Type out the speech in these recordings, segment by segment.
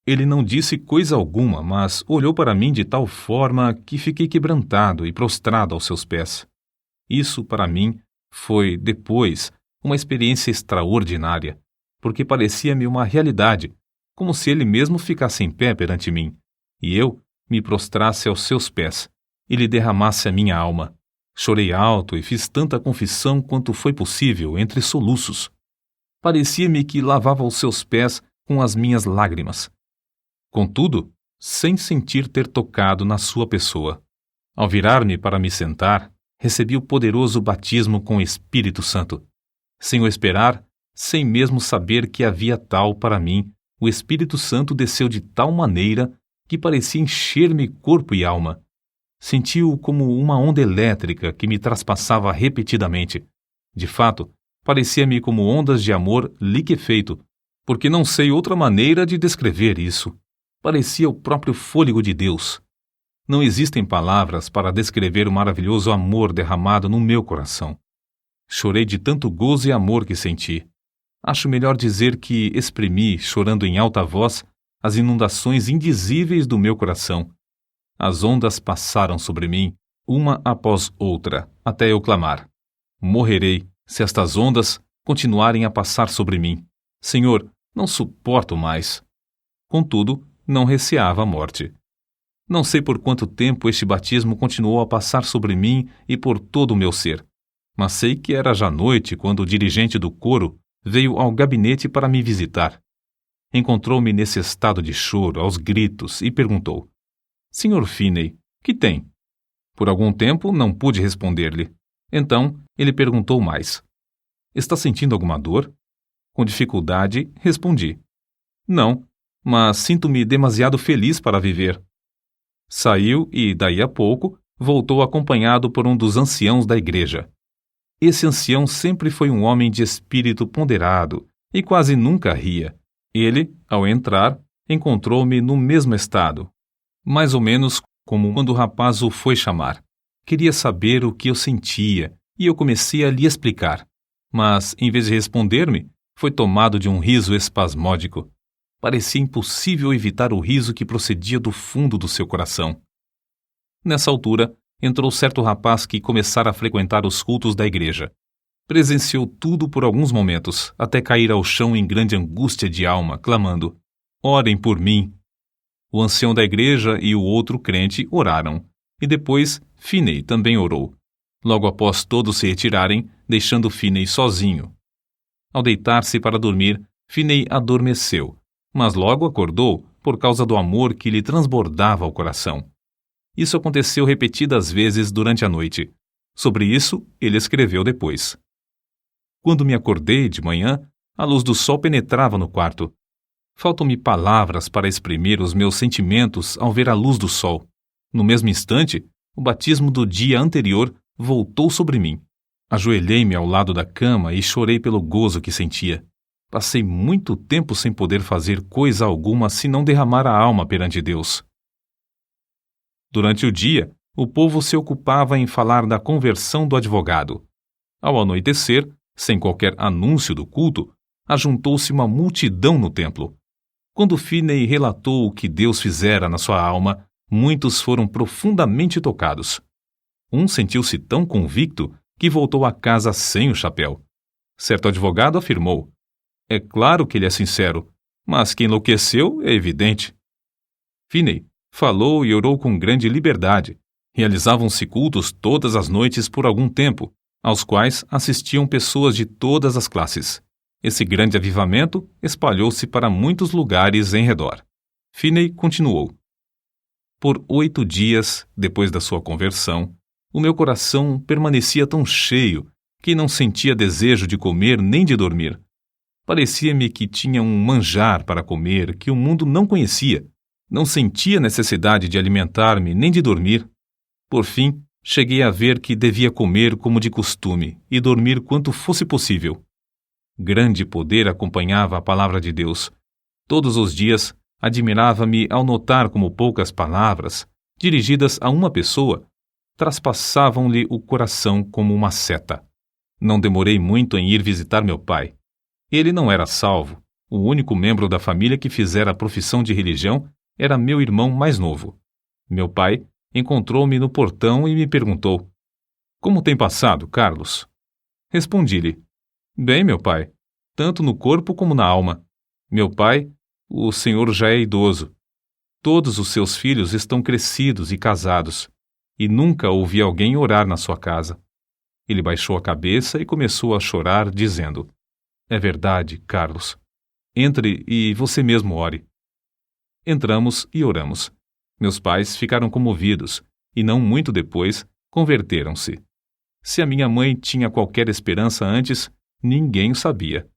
Ele não disse coisa alguma, mas olhou para mim de tal forma que fiquei quebrantado e prostrado aos seus pés. Isso, para mim, foi, depois, uma experiência extraordinária, porque parecia-me uma realidade, como se ele mesmo ficasse em pé perante mim, e eu me prostrasse aos seus pés, e lhe derramasse a minha alma. Chorei alto e fiz tanta confissão quanto foi possível entre soluços. Parecia-me que lavava os seus pés com as minhas lágrimas. Contudo, sem sentir ter tocado na sua pessoa. Ao virar-me para me sentar, recebi o poderoso batismo com o Espírito Santo. Sem o esperar, sem mesmo saber que havia tal para mim, o Espírito Santo desceu de tal maneira que parecia encher-me corpo e alma. Senti-o como uma onda elétrica que me traspassava repetidamente. De fato, parecia-me como ondas de amor liquefeito, porque não sei outra maneira de descrever isso. Parecia o próprio fôlego de Deus. Não existem palavras para descrever o maravilhoso amor derramado no meu coração. Chorei de tanto gozo e amor que senti. Acho melhor dizer que exprimi, chorando em alta voz, as inundações indizíveis do meu coração. As ondas passaram sobre mim, uma após outra, até eu clamar: morrerei, se estas ondas continuarem a passar sobre mim. Senhor, não suporto mais. Contudo, não receava a morte. Não sei por quanto tempo este batismo continuou a passar sobre mim e por todo o meu ser, mas sei que era já noite quando o dirigente do coro veio ao gabinete para me visitar. Encontrou-me nesse estado de choro, aos gritos, e perguntou: Sr. Finney, que tem? Por algum tempo não pude responder-lhe. Então ele perguntou mais: Está sentindo alguma dor? Com dificuldade, respondi: Não, mas sinto-me demasiado feliz para viver. Saiu e, daí a pouco, voltou acompanhado por um dos anciãos da igreja. Esse ancião sempre foi um homem de espírito ponderado e quase nunca ria. Ele, ao entrar, encontrou-me no mesmo estado, mais ou menos como quando o rapaz o foi chamar. Queria saber o que eu sentia e eu comecei a lhe explicar, mas, em vez de responder-me, foi tomado de um riso espasmódico. Parecia impossível evitar o riso que procedia do fundo do seu coração. Nessa altura, entrou certo rapaz que começara a frequentar os cultos da igreja. Presenciou tudo por alguns momentos, até cair ao chão em grande angústia de alma, clamando: Orem por mim! O ancião da igreja e o outro crente oraram, e depois Finney também orou. Logo após todos se retirarem, deixando Finney sozinho. Ao deitar-se para dormir, Finney adormeceu, mas logo acordou por causa do amor que lhe transbordava o coração. Isso aconteceu repetidas vezes durante a noite. Sobre isso, ele escreveu depois: Quando me acordei de manhã, a luz do sol penetrava no quarto. Faltam-me palavras para exprimir os meus sentimentos ao ver a luz do sol. No mesmo instante, o batismo do dia anterior voltou sobre mim. Ajoelhei-me ao lado da cama e chorei pelo gozo que sentia. Passei muito tempo sem poder fazer coisa alguma senão derramar a alma perante Deus. Durante o dia, o povo se ocupava em falar da conversão do advogado. Ao anoitecer, sem qualquer anúncio do culto, ajuntou-se uma multidão no templo. Quando Finney relatou o que Deus fizera na sua alma, muitos foram profundamente tocados. Um sentiu-se tão convicto que voltou a casa sem o chapéu. Certo advogado afirmou: É claro que ele é sincero, mas que enlouqueceu é evidente. Finney falou e orou com grande liberdade. Realizavam-se cultos todas as noites por algum tempo, aos quais assistiam pessoas de todas as classes. Esse grande avivamento espalhou-se para muitos lugares em redor. Finney continuou: Por 8 dias, depois da sua conversão, o meu coração permanecia tão cheio que não sentia desejo de comer nem de dormir. Parecia-me que tinha um manjar para comer que o mundo não conhecia. Não sentia necessidade de alimentar-me nem de dormir. Por fim, cheguei a ver que devia comer como de costume e dormir quanto fosse possível. Grande poder acompanhava a palavra de Deus. Todos os dias, admirava-me ao notar como poucas palavras, dirigidas a uma pessoa, traspassavam-lhe o coração como uma seta. Não demorei muito em ir visitar meu pai. Ele não era salvo. O único membro da família que fizera a profissão de religião era meu irmão mais novo. Meu pai encontrou-me no portão e me perguntou: "Como tem passado, Carlos?" Respondi-lhe: "Bem, meu pai, tanto no corpo como na alma. Meu pai, o senhor já é idoso. Todos os seus filhos estão crescidos e casados, e nunca ouvi alguém orar na sua casa." Ele baixou a cabeça e começou a chorar, dizendo: "É verdade, Carlos. Entre e você mesmo ore." Entramos e oramos. Meus pais ficaram comovidos e, não muito depois, converteram-se. Se a minha mãe tinha qualquer esperança antes, ninguém o sabia.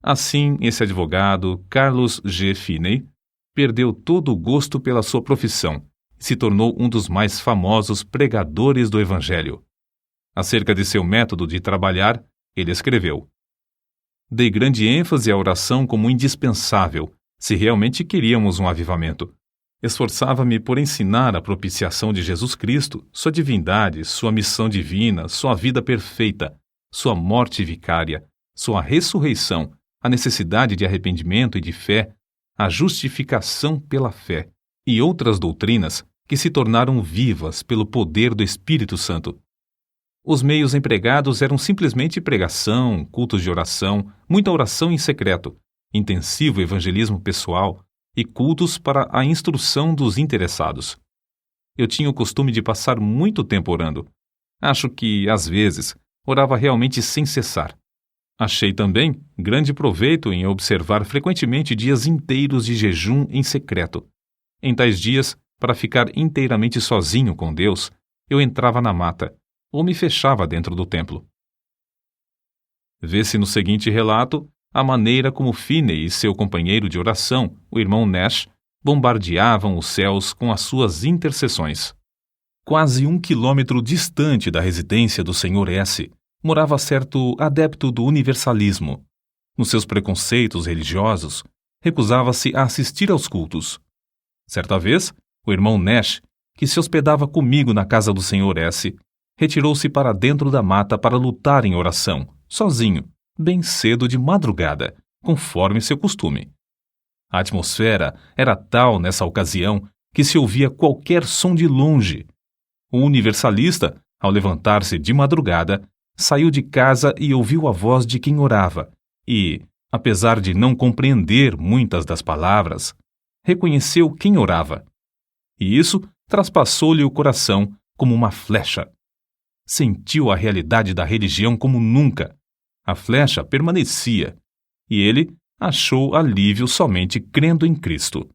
Assim, esse advogado, Carlos G. Finney, perdeu todo o gosto pela sua profissão e se tornou um dos mais famosos pregadores do Evangelho. Acerca de seu método de trabalhar, ele escreveu: "Dei grande ênfase à oração como indispensável, se realmente queríamos um avivamento. Esforçava-me por ensinar a propiciação de Jesus Cristo, sua divindade, sua missão divina, sua vida perfeita, sua morte vicária, sua ressurreição, a necessidade de arrependimento e de fé, a justificação pela fé e outras doutrinas que se tornaram vivas pelo poder do Espírito Santo. Os meios empregados eram simplesmente pregação, cultos de oração, muita oração em secreto, intensivo evangelismo pessoal e cultos para a instrução dos interessados. Eu tinha o costume de passar muito tempo orando. Acho que, às vezes, orava realmente sem cessar. Achei também grande proveito em observar frequentemente dias inteiros de jejum em secreto. Em tais dias, para ficar inteiramente sozinho com Deus, eu entrava na mata ou me fechava dentro do templo." Vê-se no seguinte relato a maneira como Finney e seu companheiro de oração, o irmão Nash, bombardeavam os céus com as suas intercessões. Quase 1 quilômetro distante da residência do Sr. S., morava certo adepto do universalismo. Nos seus preconceitos religiosos, recusava-se a assistir aos cultos. Certa vez, o irmão Nash, que se hospedava comigo na casa do Sr. S., retirou-se para dentro da mata para lutar em oração, sozinho, bem cedo de madrugada, conforme seu costume. A atmosfera era tal nessa ocasião que se ouvia qualquer som de longe. O universalista, ao levantar-se de madrugada, saiu de casa e ouviu a voz de quem orava e, apesar de não compreender muitas das palavras, reconheceu quem orava. E isso traspassou-lhe o coração como uma flecha. Sentiu a realidade da religião como nunca. A flecha permanecia, e ele achou alívio somente crendo em Cristo.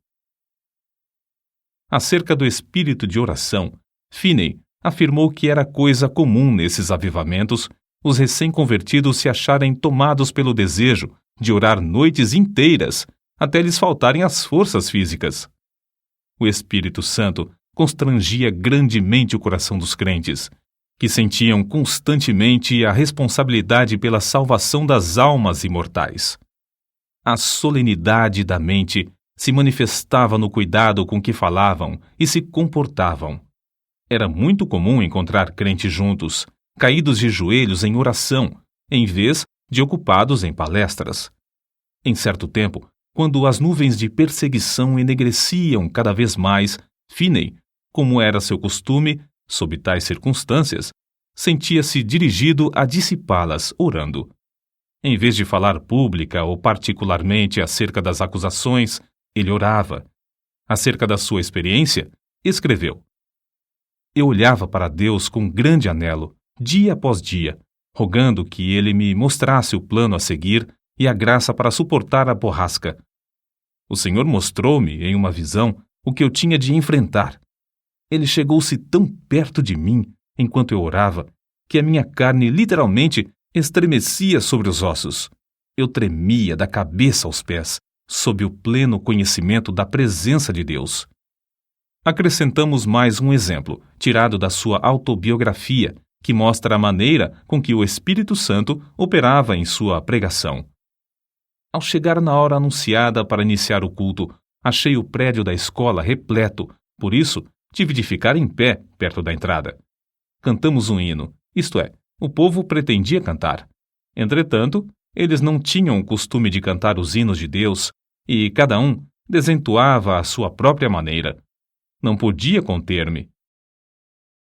Acerca do espírito de oração, Finney afirmou que era coisa comum nesses avivamentos os recém-convertidos se acharem tomados pelo desejo de orar noites inteiras até lhes faltarem as forças físicas. O Espírito Santo constrangia grandemente o coração dos crentes, que sentiam constantemente a responsabilidade pela salvação das almas imortais. A solenidade da mente se manifestava no cuidado com que falavam e se comportavam. Era muito comum encontrar crentes juntos, caídos de joelhos em oração, em vez de ocupados em palestras. Em certo tempo, quando as nuvens de perseguição enegreciam cada vez mais, Finney, como era seu costume, sob tais circunstâncias, sentia-se dirigido a dissipá-las, orando. Em vez de falar pública ou particularmente acerca das acusações, ele orava. Acerca da sua experiência, escreveu: "Eu olhava para Deus com grande anelo, dia após dia, rogando que Ele me mostrasse o plano a seguir e a graça para suportar a borrasca. O Senhor mostrou-me, em uma visão, o que eu tinha de enfrentar. Ele chegou-se tão perto de mim, enquanto eu orava, que a minha carne literalmente estremecia sobre os ossos. Eu tremia da cabeça aos pés, sob o pleno conhecimento da presença de Deus." Acrescentamos mais um exemplo, tirado da sua autobiografia, que mostra a maneira com que o Espírito Santo operava em sua pregação. "Ao chegar na hora anunciada para iniciar o culto, achei o prédio da escola repleto, por isso tive de ficar em pé perto da entrada. Cantamos um hino, isto é, o povo pretendia cantar. Entretanto, Eles não tinham o costume de cantar os hinos de Deus e cada um desentoava à sua própria maneira. Não podia conter-me.